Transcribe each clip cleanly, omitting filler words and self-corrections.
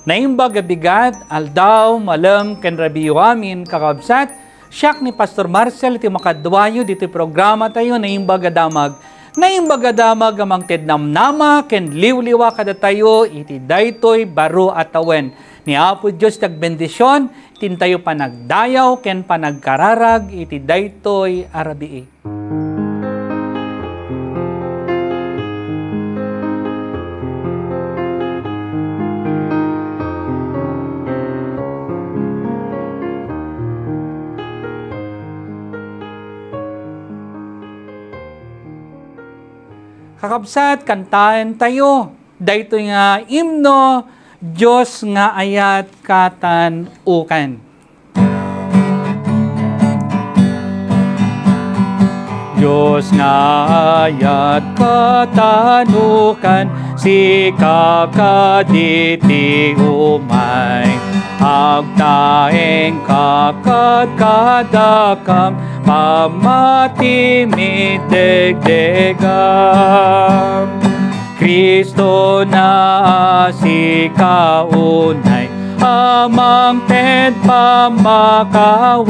Naimbag abigat, aldaw, malam, ken rabiyo amin, kakabsat, siyak ni Pastor Marcel, iti makadwayo, dito programa tayo, naimbag adamag. Naimbag adamag amang tednamnama, ken liwliwa kada tayo, iti daytoy baro atawen. Ni Apo Diyos nagbendisyon, tintayo panagdayaw, ken panagkararag, iti daytoy arabii. Kakabsat, kantahan tayo. Dahito nga imno, Diyos nga ayat katan ukan. Diyos nga ayat katan ukan, si kakaditi umay. Agtaeng kakad kadakam, pamati midegdegam. Kristo na si kaunay, amang ted pamakawan.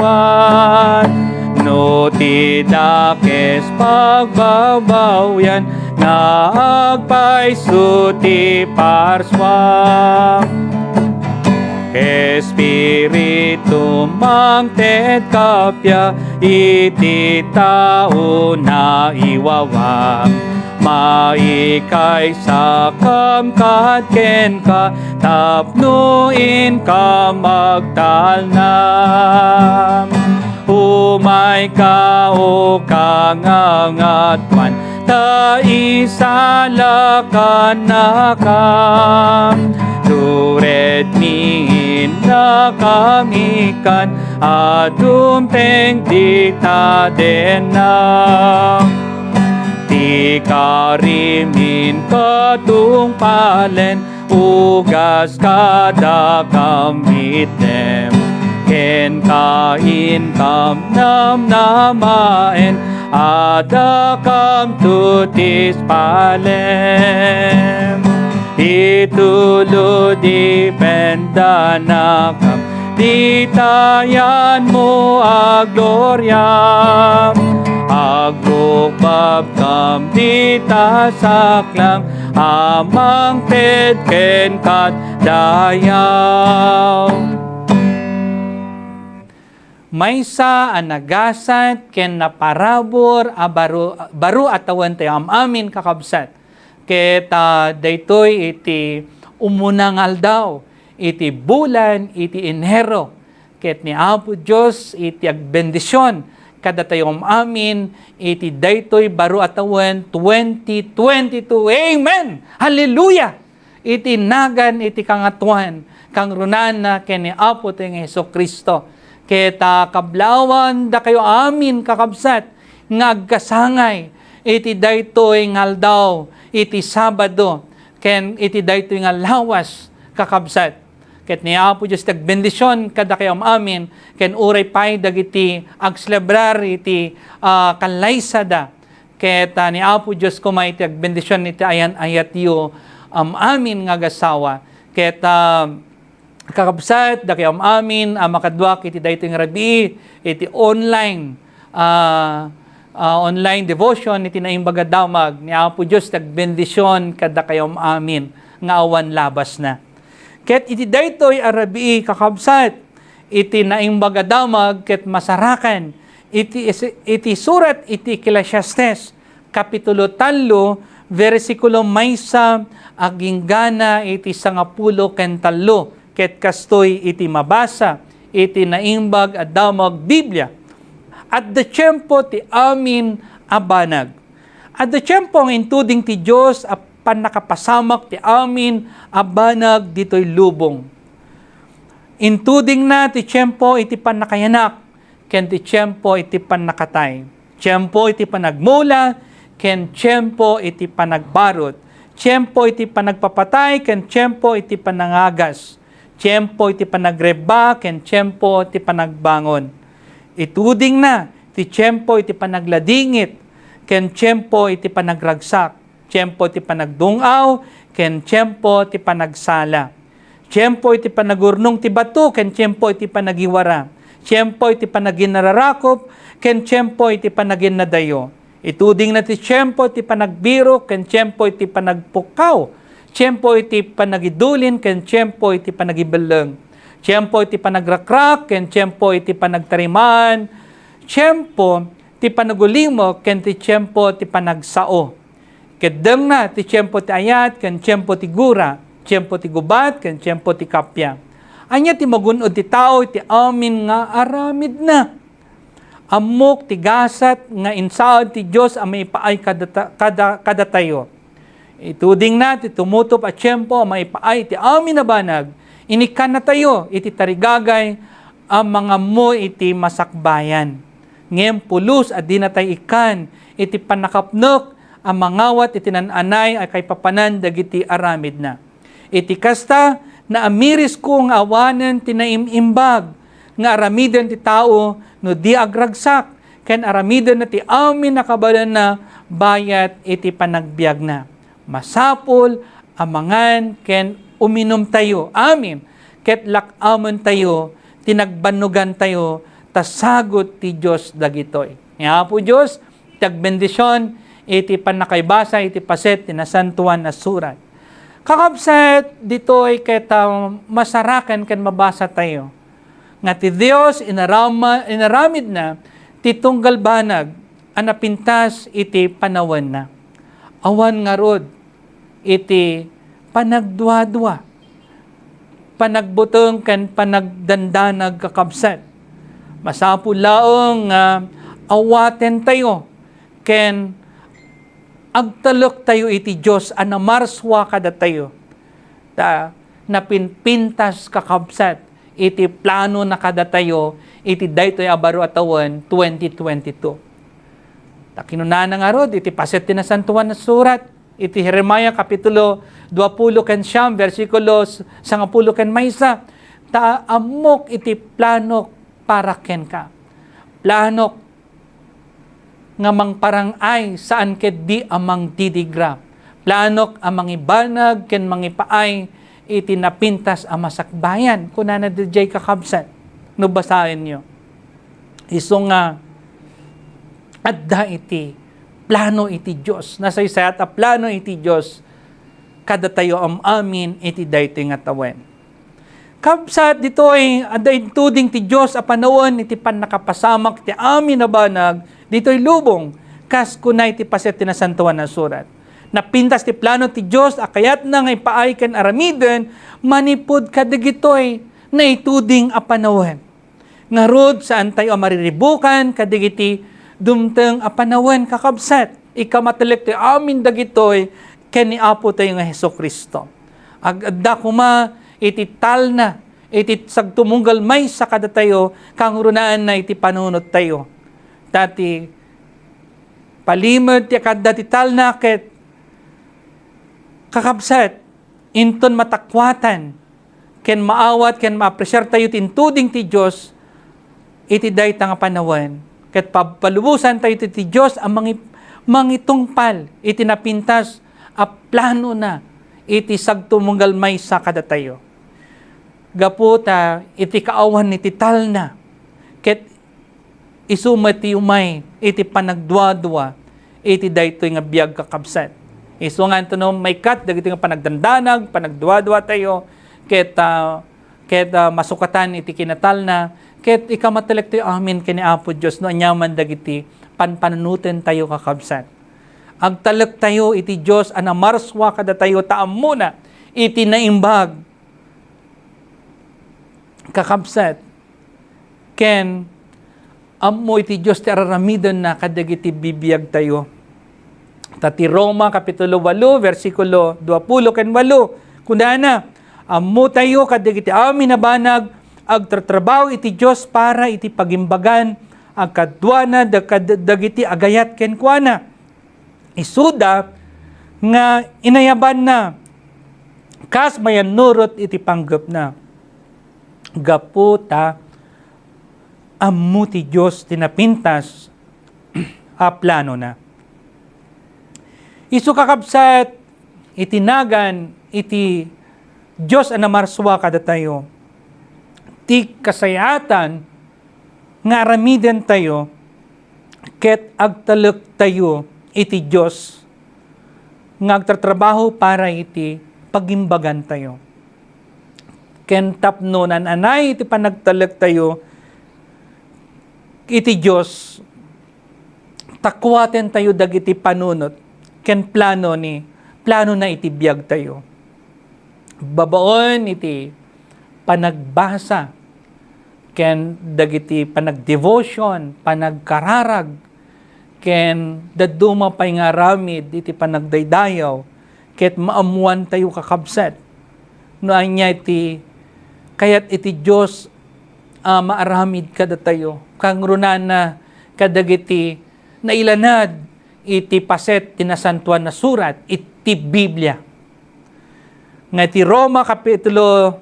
No tidakes pagbabawyan, nga agpaysuti parswam. Espiritu mangted kapya, iti tao na iwawam. Maikay sa kamkat ken ka, tapnuin ka magtalnam. Umay ka o kangangatwan, ta isalakan nakam. Turet miin na kamikan, adumpeng dita denang. Ti karimin katungpalen, ugas kada kamitem. Ken kain kam namnamaen, ada kam tutis palem. Itulo dipenda na kam, ditayan mo agloria. Agrubab kam dita saklang, amang pedken kat dayaw. Maysa anagasat ken naparabor a baro atawan tayo amin kakabsat. Ket daytoy iti umunang aldaw, iti bulan, iti Enero. Ket ni Apo Diyos iti agbendisyon kada tayo amin, iti daytoy baro atawan 2022. Amen! Hallelujah! Iti nagan, iti kangatuan, kang runan na ken ni Apo tayo ng Jesucristo. Ket kablawan da kayo amin kakabsat, ngagkasangay, iti daytoy ngaldaw, iti Sabado, ken iti daytoy nga lawas kakabsat. Ket ni Apo Diyos nagbendisyon kada kayo amin, ken uray pay dagiti agselebrar iti kalaysada. Ket ni Apo Diyos kumay iti agbendisyon iti ayan ayat yu amin nga gasawa. Ket kakabsat da kayo amin makadwak iti daytoy nga rabii, iti online online devotion iti naimbag damag ni Apo Diyos nagbendisyon kada kayo amin nga awan labas na. Ket iti daytoy arabii kakabsat iti naimbag damag ket masarakan iti surat iti Ecclesiastes kapitulo 3 versikulo maysa aginggana iti 10 ken 3 ket kastoy iti mabasa iti naimbag damag Biblia. At the tiyempo ti amin abanag. At the tiyempo ang intuding ti Diyos apan nakapasamak ti amin abanag ditoy lubong. Intuding na ti tiyempo iti panakayanak, ken ti tiyempo iti panakatay. Tiyempo iti panagmula, ken tiyempo iti panagbarot. Tiyempo iti panagpapatay, ken tiyempo iti panangagas. Tiyempo iti panagreba, ken tiyempo iti panagbangon. Ituding na, ti tiyempo iti panagladingit, ken tiyempo iti panagragsak, tiyempo iti panagdungaw, ken tiyempo iti panagsala. Tiyempo iti panagurnong ti bato, ken tiyempo iti panagiwara. Tiyempo iti panagin nararakop, ken tiyempo iti panagin nadayo. Ituding na ti tiyempo iti panagbiro, ken tiyempo iti panagpukaw. Tiyempo iti panagidulin, ken tiyempo iti panagibeleng. Tiyempo iti panagrakrak, ken tiyempo iti panagtariman. Tiyempo ti panagulimo, ken ti tiyempo ti panagsao. Kedeng na ti tiyempo ti ayat, ken tiyempo ti gura. Tiyempo ti gubat, ken tiyempo ti kapya. Anya ti magunod ti tao, ti amin nga aramid na. Amok ti gasat nga insaad ti Diyos ang maipaay kada tayo. Ituding na ti tumutop at tiyempo ang maipaay ti amin na banag. Inikan na tayo, iti tarigagay ang mga mo iti masakbayan. Ngem pulos at di na tayo ikan, iti panakapnok ang mangawat iti nananay ay kay papanan dagiti aramid na. Iti kasta na amiris ko nga awanen tinaimimbag nga aramidan ti tao no di agragsak ken aramidan na ti amin nakabalan na bayat iti panagbiag na. Masapol amangan ken uminom tayo. Amin. Ket lakamon tayo, tinagbanugan tayo, tasagot ti Diyos dagitoy. Nga po Diyos, tagbendisyon iti panakaybasa iti paset ti nasantuan na surat. Kakabsat, dito'y kita masarakan kan mabasa tayo. Nga ti Diyos inaramid na ti tunggal banag anapintas iti panawan na. Awan nga rod iti panagdwa-dwa. Panagbutong kan panagdandanag kakabsat. Masapo laong awaten tayo ken agtalok tayo iti Diyos, anamarswa kada tayo. Napinpintas kakabsat, iti plano na kada tayo, iti daytoy abaro atawan 2022. Takinunan nga rod, iti paset na santuan na surat, iti Jeremiah kapitulo 20 ken siyam, versikulo 10 ken maysa, amok iti plano para ken ka. Plano nga mang parang ay saan ket di amang didigra. Planok amang ibanag ken mangipaay iti napintas a masakbayan. Kunana DJ kakabsat. No basahin nyo. Iso nga adda iti plano iti Diyos. Nasa isayat a plano iti Diyos kada tayo amin iti daytoy nga tawen. Kabsat dito ay adda intuding ti Diyos a panawon iti pannakapasamak ti amin na banag dito'y lubong, kas kunay ti paset ti nasantuan na surat. Napintas ti plano ti Diyos, akayat na ngay paay ken aramiden, manipod kadigitoy na ituding apanawen. Ngarod saan tayo mariribukan, kadigiti dumteng apanawen kakabsat. Ikamatalik ti amin dagitoy, ken ni Apo tayo nga Hesus Kristo. Agda kuma, iti tal na, iti sagtumunggal may sa kada tayo, kang runaan na iti panunod tayo. Dati palimod ti kadati tal na ket kakabsat inton matakwatan ken maawat ken maapresyar tayo tintuding ti Dios iti dayta nga panawan ket palubusan tayo ti Dios ang mangitungpal iti napintas a plano na iti sagtumunggal maysa kada tayo. Gaputa iti kaawan iti tal na ket isumati umay, iti panagdwa-dwa, iti daytoy nga biyag kakabsat. Isu nga ito no, may kat, dagiti nga panagdandanag, panagdwa-dwa tayo, ket masukatan iti kinatal na, ket ikamatelek tayo amin kini Apo Diyos, no anyaman dagiti panpanunuten tayo kakabsat. Agtalek tayo iti Diyos, anamarswa kada tayo, taam muna, iti naimbag, kakabsat, ken ammo iti Diyos ti araramidon na kadagiti bibiyag tayo. Tati Roma kapitulo 8 versikulo 20 ken 8 kunana ammo tayo kadagiti amin na banag agtratrabaho iti Diyos para iti pagimbagan agkadwana dagiti agayat ken kuana. Isuda nga inayaban na kas mayan nurot iti panggep na. Gaputa ammo ti Diyos tinapintas a plano na. Isu kakabsat itinagan iti Diyos ang namarswa kada tayo. Ti kasayatan nga aramiden tayo ket agtalek tayo iti Diyos nga agtatrabaho para iti pagimbagan tayo. Ken tapno nan anay iti panagtalek tayo iti Diyos takwaten tayo dagiti panunot ken plano na iti biag tayo. Babaon iti panagbasa ken dagiti panagdevotion, panagkararag ken daduma pay nga ramid iti panagdaydayaw ket maamuan tayo kakabsat no anya iti kayat iti Dios maaramid kada tayo kang runan na kadagiti nailanad iti paset tinasantuan na surat iti Biblia nga iti Roma kapitulo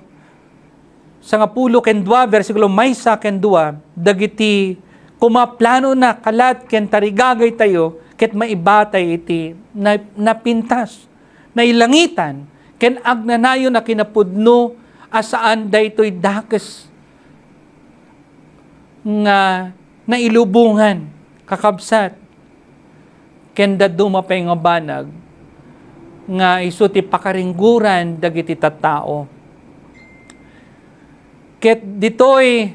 10 ken 2 bersikulo 1 ken 2 dagiti kumaplano na kalat ken tarigagay tayo ket maibatay iti napintas nailangitan ken agnanayon na kinapudno asaan daytoy dakes nga nailubungan kakabsat ken daduma pay nga banag nga isu ti pakaringguran dagiti tattao. Ket ditoy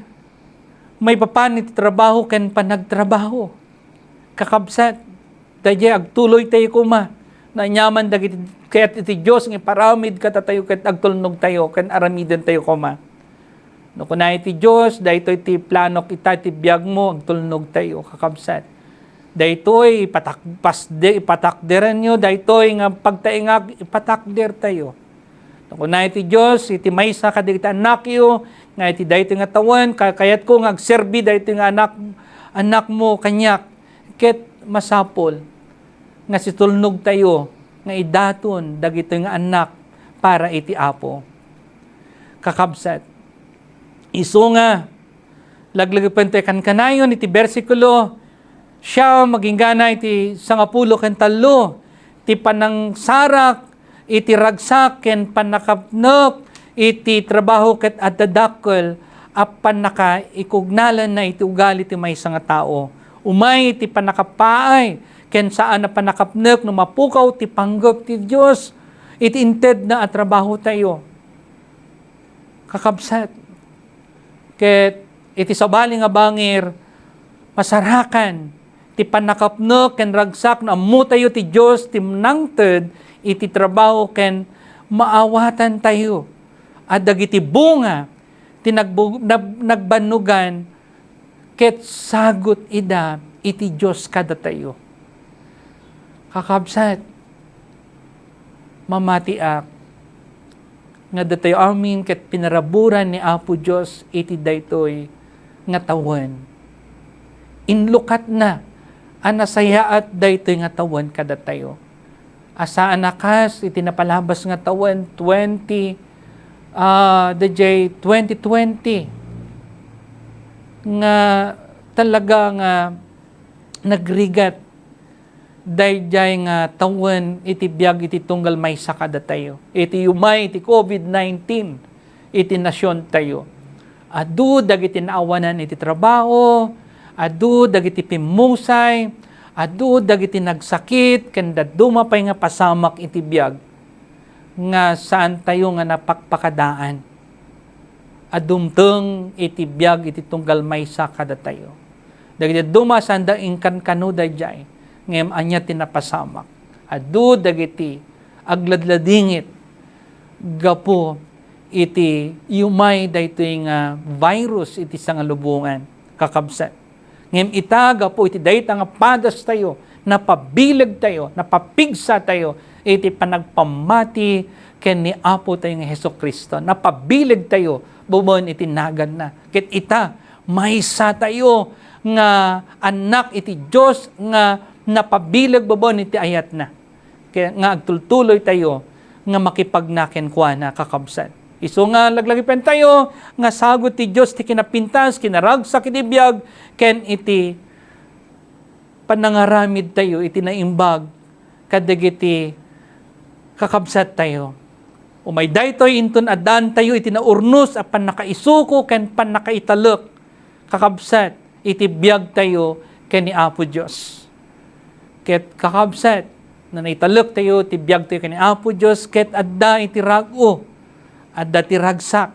may papan iti trabaho ken panagtrabaho. Kakabsat dayjay agtuloy tayo kuma na nyaman dagiti ket iti Dios nga paramid ket tayo ket agtulnog tayo ken aramiden tayo kuma. No kunay iti Dios daytoy ti plano kita ti biag mo agtulnog tayo kakabsat. Daytoy ipatakderan nyo, daytoy nga pagtaingag ipatakder tayo. Kung na iti Diyos, iti maysa kadigiti anak yo, nga iti daytoy nga tawan, kayat ko nga agserbi daytoy nga anak mo kanyak, ket masapol, nga situlnog tayo, nga idaton, dagito nga anak, para iti Apo. Kakabsat. Isu nga, laglagapan tayo kanayon, iti bersikulo, siya maging gana iti 10 ken 3 ti panang sarak iti ragsak ken panakapnok iti trabaho ket adadakkel apan nakaikugnalan na iti ugali ti maysa nga tao umay iti panakapaay ken saan na panakapnek no mapukaw ti panggep ti Dios iti inted na at trabaho tayo kakabsat ket iti sabali nga bangir masarakan ti panakapno ken ragsak na ammo tayo ti Dios ti nangted iti trabaho ken maawatan tayo at dagiti bunga ti nagbanugan ket sagot ida iti Dios kada tayo. Kakabsat mamatiak nga datayo amin ket pinaraburan ni Apo Dios iti daytoy nga tawen. Inlukat na anasayaat daytoy nga tawen kada tayo. Asaan nakas iti napalabas nga tawen 2020 nga talaga nga nagrigat dayjay nga tawen iti biag iti tunggal maysa kada tayo. Iti umay iti COVID-19 iti nasyon tayo. Adu dagiti naawanan iti trabaho, adu dagiti pimusay, adu dagiti nagsakit, ken daduma pay nga pasamak iti biag nga saan tayo nga napakpakadaan. Adumteng iti biag iti tunggal maysa kada tayo. Dagiti duma sanda ingkan kanu dayjay ngem anya tinapasamak. Adu dagiti agladladingit gapo iti yumay daytoy nga virus iti sangalubungan kakabsat. Ngem itaga po iti dayta nga padas tayo, napabilag tayo, napapigsa tayo, iti panagpamati ken ni Apo tayo nga Hesukristo. Napabilag tayo, bubon iti nagan na. Ket ita, maysa tayo nga anak iti Dios nga napabilag bubon iti ayat na. Kaya nga agtultuloy tayo nga makipagnaken kwa na kakabsat. Isu nga laglagipen tayo nga sagot ti Dios ti kinapintas kinaragsak iti biag ken iti panangaramid tayo iti naimbag kadagiti kakabsat tayo. Umay daytoy inton adan tayo iti naurnos apan nakaisuko ken pan nakaitalek kakabsat iti biag tayo ken ni Apo Dios. Ket kakabsat na naitalek tayo iti biag tayo ken ni Apo Dios ket adda iti rag-o adda ti ragsak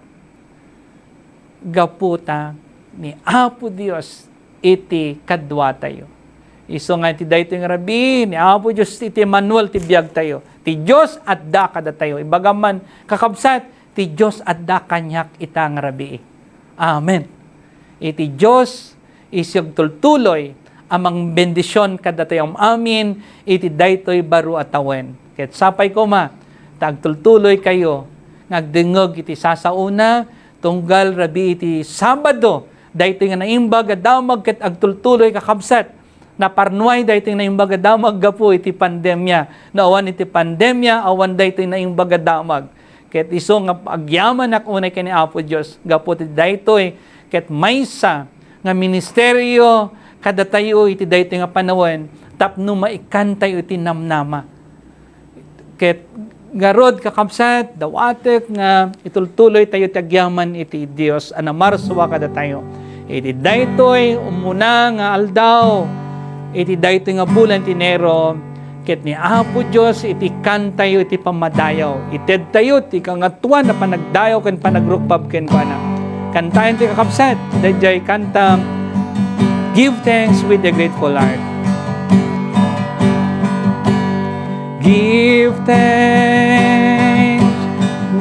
gaputa ni Apo Dios iti kadwa tayo. Iso nga iti daytoy nga rabi ni Apo Dios iti Emmanuel ti biag tayo. Ti Dios adda kada tayo. Ibagaman kakabsat ti Dios adda kanyak ita nga rabi. Amen. Iti Dios isyog tultuloy amang bendisyon kada tayo amin iti daytoy baro atawen. Ket sapay ko ma tagtultuloy kayo ngagdengeg iti sasauna tunggal rabi iti Sabado daytoy nga naimbag adamag ket agtultuloy kakabsat na parnuay daytoy naimbag adamag gapu iti pandemya. Naawan iti pandemya awan daytoy naimbag adamag. Ket iso nga agyaman ak unay ken ni Apo Dios gapu iti daytoy ket maysa nga ministeryo kada tayo iti daytoy nga panawon tapno maikan tayo iti namnama. Ket garod kakabsat dawatek nga itultuloy tayo ti agyaman iti Dios anamarswa kada tayo. Iti daytoy umuna nga aldaw iti daytoy nga bulan ti Enero ket ni Apo Dios iti kantayo iti pamadayaw. Ited tayo ti kangatuan na panagdayaw ken panagrukbab ken kuana. Kantayan ti kakabsat dayjay kantang Give Thanks with a Grateful Heart. Give thanks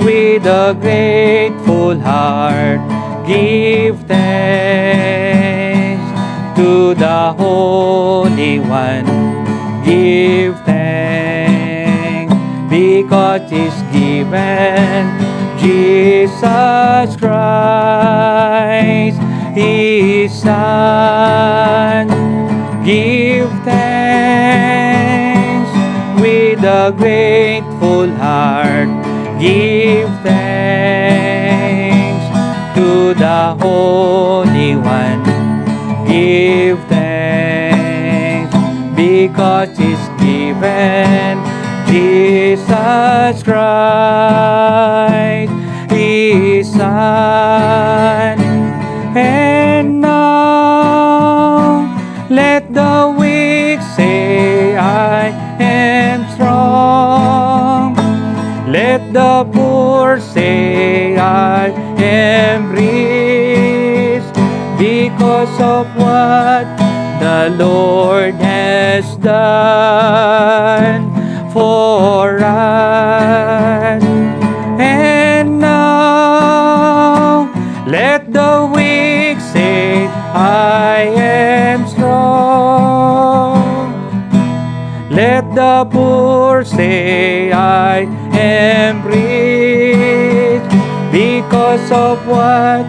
with a grateful heart. Give thanks to the Holy One. Give thanks because He's given Jesus Christ, His Son. Give thanks with a grateful heart. Give thanks to the Holy One. Give thanks because He's given Jesus Christ, His Son. And now let the weak say, I am strong. Let the poor say, I am rich, because of what the Lord has done for us. And now let the weak say, I am strong. Let the poor say, I am rich, because of what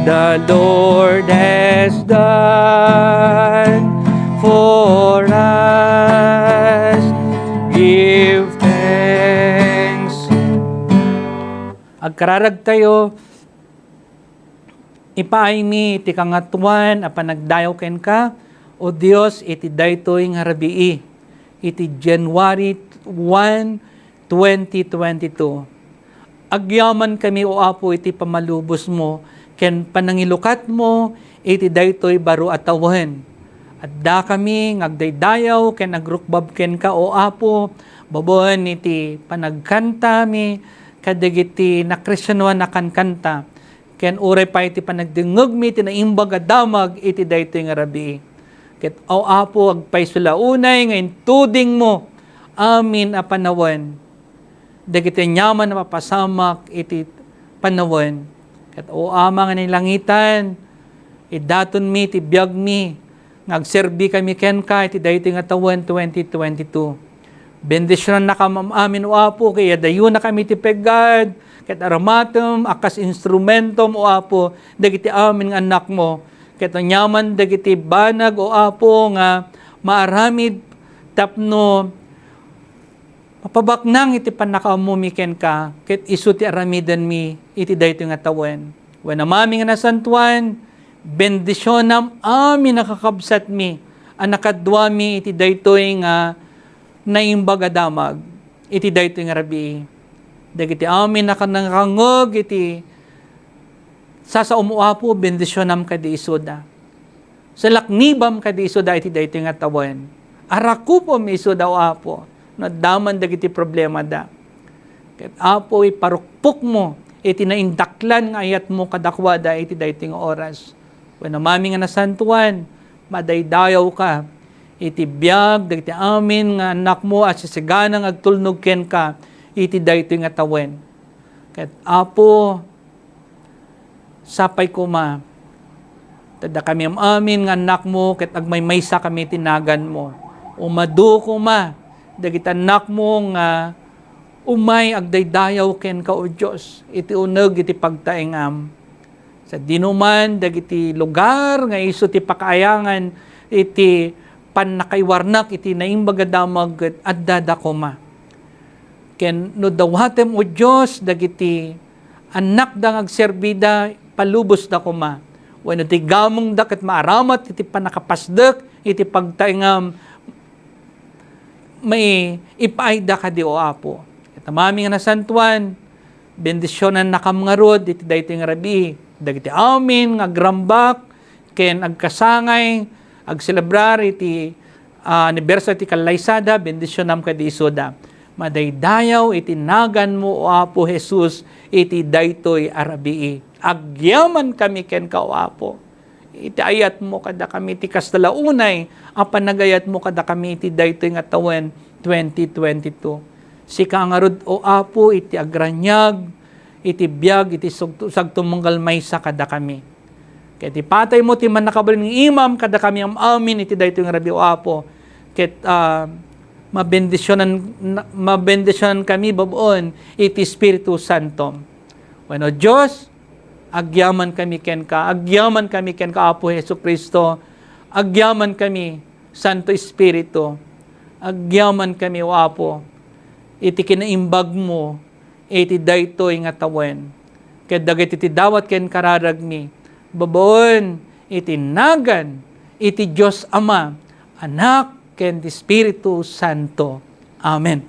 the Lord has done for us. Give thanks. Agkararag tayo, ipaay mi iti kangatuan apan nagdayaw ken ka, o Dios iti daytoy nga rabii, iti January 1, 2022. Agyaman kami o Apo iti pamalubos mo, ken panangilukat mo iti daytoy baro atawen. Adda kami ngagdaydayaw ken agrukbab ken ka o Apo, babon iti panagkanta mi kadagiti na Kristyanuan na kankanta. Ken uray pa iti panagdengeg mi iti naimbag adamag iti daytoy nga rabii. Ket o Apo agpaisulaunay nga intuding mo amin a panawen. Dagiti nyaman na mapasamak iti panawen. Ket o Ama nga nilangitan, idaton mi iti biag mi ngagserbi kami ken ka iti daytoy nga tawen 2022. Bendisyonan na amin o Apo, kaya dayo na kami ti pegad, ket aramatom akas instrumentom o Apo, dagiti amin nga anak mo, ket nyaman dagiti banag o Apo nga maaramid tapno mapabaknang iti panakaumumiken ka, ket isu ti aramidan mi iti daytoy nga tawen. When amami nga nasantuan, bendisyonam amin nakakabsat mi, anakadwa mi iti daytoy nga naimbag adamag, iti daytoy nga rabii. Dagiti amin nakanangangog iti sasa umuapo bendisyonam kadi isoda. Sa laknibam kadi isoda iti daytoy nga tawen. Arakupom isoda o apo. No daman dagiti problema da. Ket apo iparukpok mo iti naindaklan nga ayat mo kadakwa da iti daytoy nga oras. Wenno mami nga nasantuan, madaydayaw ka iti biag dagiti amin nga anak mo at sisiganang agtulnog ken ka iti daytoy nga tawen. Ket apo sapay kuma tada kami amin nga anak mo ket agmaymaysa kami tinagan mo. Umadu kuma dagiti anak mo nga umay agdaydayaw ken ka o Dios iti uneg iti pagtaengam. Sa dinuman dagiti lugar nga isu ti pakaayangan iti pannakaiwarnak iti naimbaga damag addada kuma. Ken no dawatem o Dios dagiti anak da agserbida palubos da kuma. Wenno ti gamong da ket maaramat iti panakapasdek iti pagtaengam may ipaayda ka di o apo. Ket mami nga nasantuan bendisyonan nakam nga rod iti daytoy nga rabi dagiti amin nga agrambak ken agkasangay agselebrar iti anibersaryo ti kalaysada bendisyonam kadi isoda. Madaydayaw iti nagan mo o apo Jesus iti daytoy arabii. Agyaman kami ken ka o apo. Iti ayat mo kada kami ti kastalaunay apan nagayat mo kada kami iti daytoy nga tawen 2022. Sika nga rod o apo iti agranyag iti biag iti sagtumunggal maysa kada kami. Ket ipatay mo ti manakabalin ng imam kada kami am amin iti daytoy nga rabii o apo. Ket mabendisyonan kami baboon iti Espiritu Santo. Wenno Dios, agyaman kami ken ka, agyaman kami ken ka Apo Hesukristo, agyaman kami Santo Espiritu, agyaman kami o Apo, iti kinaimbag mo, iti daytoy nga tawen. Ket dagiti ti dawat ken kararagmi, baboon iti nagan, iti Dios Ama, Anak, ken ti Espiritu Santo. Amen.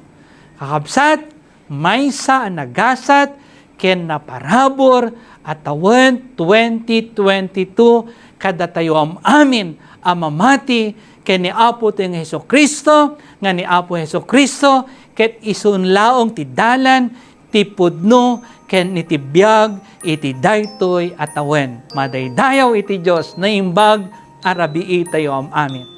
Kakabsat, maysa nagasat, ken naparabor, at tawen 2022, kada tayo amin, amamati, ken ni Apo ting Hesukristo, nga ni Apo Hesukristo, ket isunlaong ti dalan, ti pudno, ken iti biag, iti daytoy at tawen. Madaydayaw iti Dios, na imbag, arabii tayo amin.